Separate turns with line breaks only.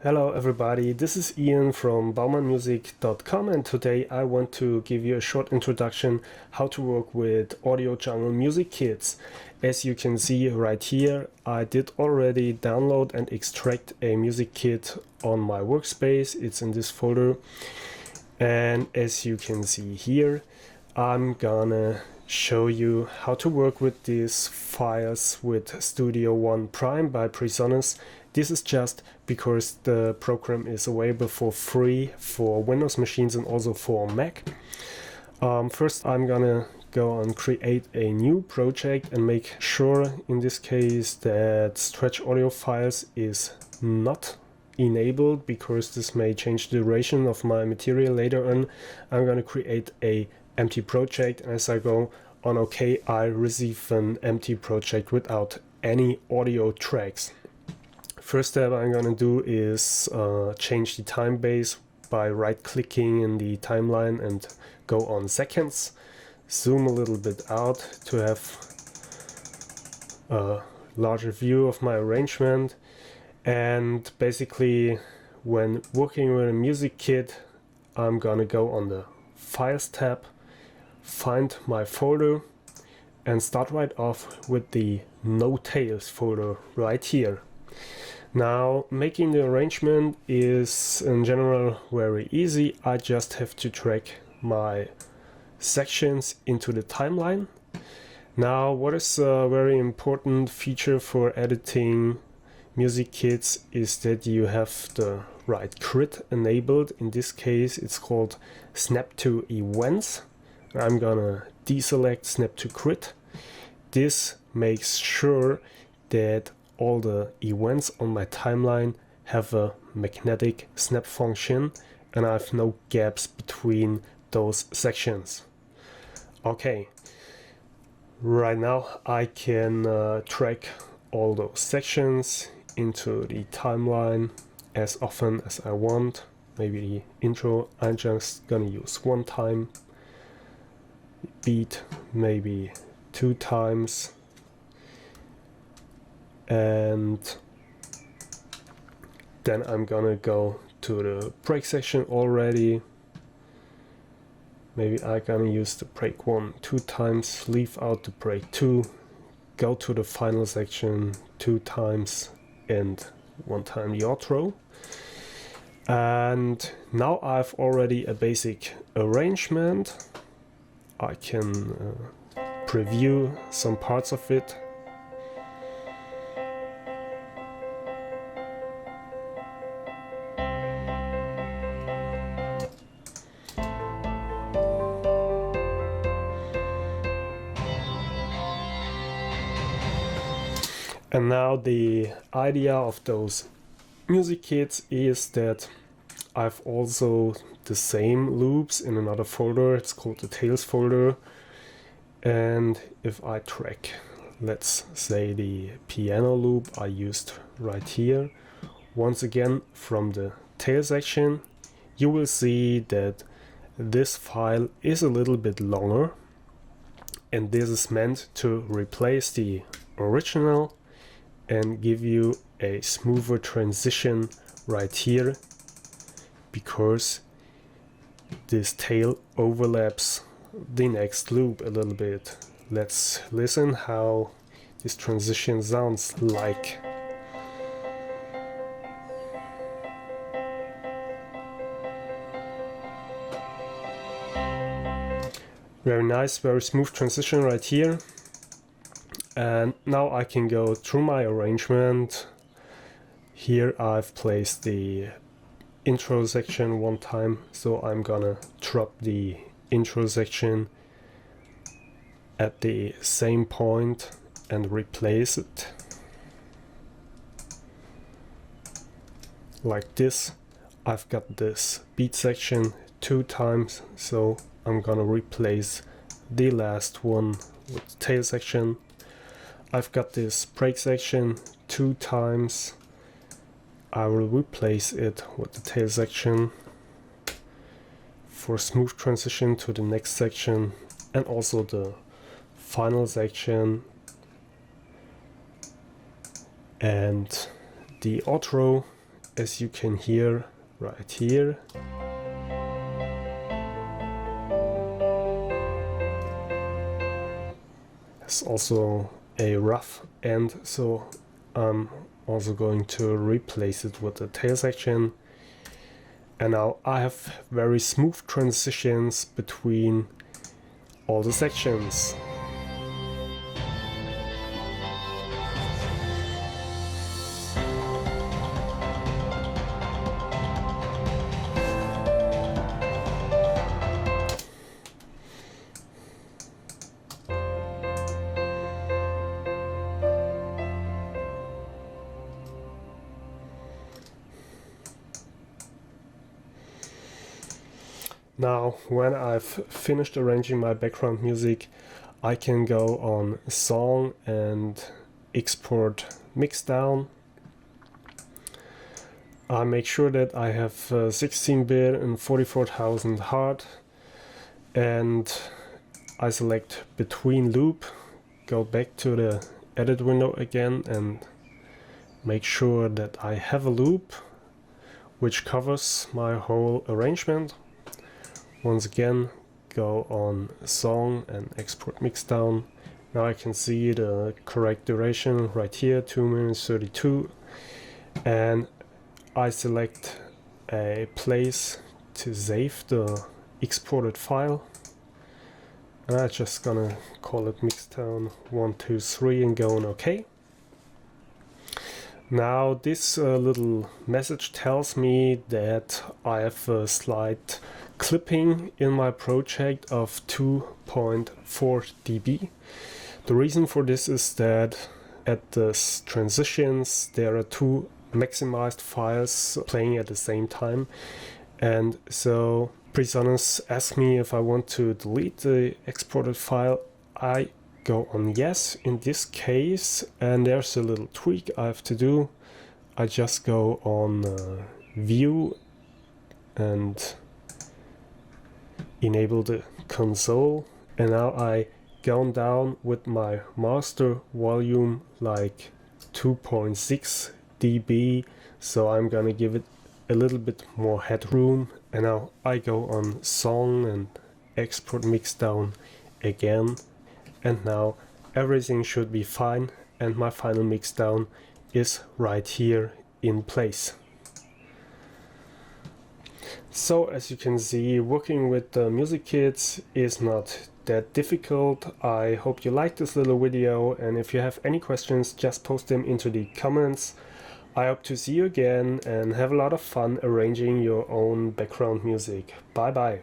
Hello everybody, this is Ian from BaumannMusic.com, and today I want to give you a short introduction how to work with AudioJungle music kits. As you can see right here, I did already download and extract a music kit on my workspace. It's in this folder, and as you can see here, I'm gonna show you how to work with these files with Studio One Prime by Presonus. This is just because the program is available for free for Windows machines and also for Mac. First I'm gonna go and create a new project and make sure in this case that stretch audio files is not enabled, because this may change the duration of my material later on. I'm gonna create a empty project, and as I go on OK, I receive an empty project without any audio tracks. First step I'm gonna do is change the time base by right-clicking in the timeline and go on seconds. Zoom a little bit out to have a larger view of my arrangement. And basically, when working with a music kit, I'm gonna go on the Files tab, find my folder, and start right off with the No Tails folder right here. Now, making the arrangement is in general very easy. I just have to drag my sections into the timeline. Now, what is a very important feature for editing music kits is that you have the right grid enabled. In this case, it's called Snap to Events. I'm gonna deselect Snap to Grid. This makes sure that all the events on my timeline have a magnetic snap function and I have no gaps between those sections. Okay, right now I can track all those sections into the timeline as often as I want. Maybe the intro I'm just gonna use one time, beat maybe 2 times, and then I'm gonna go to the break section already. Maybe I'm gonna use the break 1 2 times, leave out the break 2, go to the final section 2 times, and 1 time the outro. And now I've already a basic arrangement. I can preview some parts of it. And now the idea of those music kits is that I've also the same loops in another folder. It's called the Tails folder. And if I track, let's say the piano loop I used right here, once again from the tail section, you will see that this file is a little bit longer, and this is meant to replace the original and give you a smoother transition right here, because this tail overlaps the next loop a little bit. Let's listen how this transition sounds like. Very nice, very smooth transition right here. And now I can go through my arrangement. Here I've placed the intro section 1 time, so I'm gonna drop the intro section at the same point and replace it like this. I've got this beat section 2 times, so I'm gonna replace the last one with the tail section. I've got this break section 2 times. I will replace it with the tail section for smooth transition to the next section, and also the final section and the outro as you can hear right here. There's also a rough end, so I'm also going to replace it with the tail section. And now I have very smooth transitions between all the sections. Now, when I've finished arranging my background music, I can go on Song and Export Mixdown. I make sure that I have 16-bit and 44,000 hard, and I select Between Loop, go back to the edit window again and make sure that I have a loop which covers my whole arrangement. Once again, go on Song and Export Mixdown. Now I can see the correct duration right here, 2 minutes 32, and I select a place to save the exported file. And I'm just gonna call it Mixdown 123 and go on OK. Now this little message tells me that I have a slight clipping in my project of 2.4 dB. The reason for this is that at the transitions there are two maximized files playing at the same time, and so Presonus asked me if I want to delete the exported file. I go on yes in this case, and there's a little tweak I have to do. I just go on view and enable the console, and now I go down with my master volume like 2.6 dB, so I'm gonna give it a little bit more headroom. And now I go on Song and Export Mixdown again, and now everything should be fine, and my final mixdown is right here in place. So as you can see, working with the music kits is not that difficult. I hope you liked this little video, and if you have any questions, just post them into the comments. I hope to see you again and have a lot of fun arranging your own background music. Bye bye.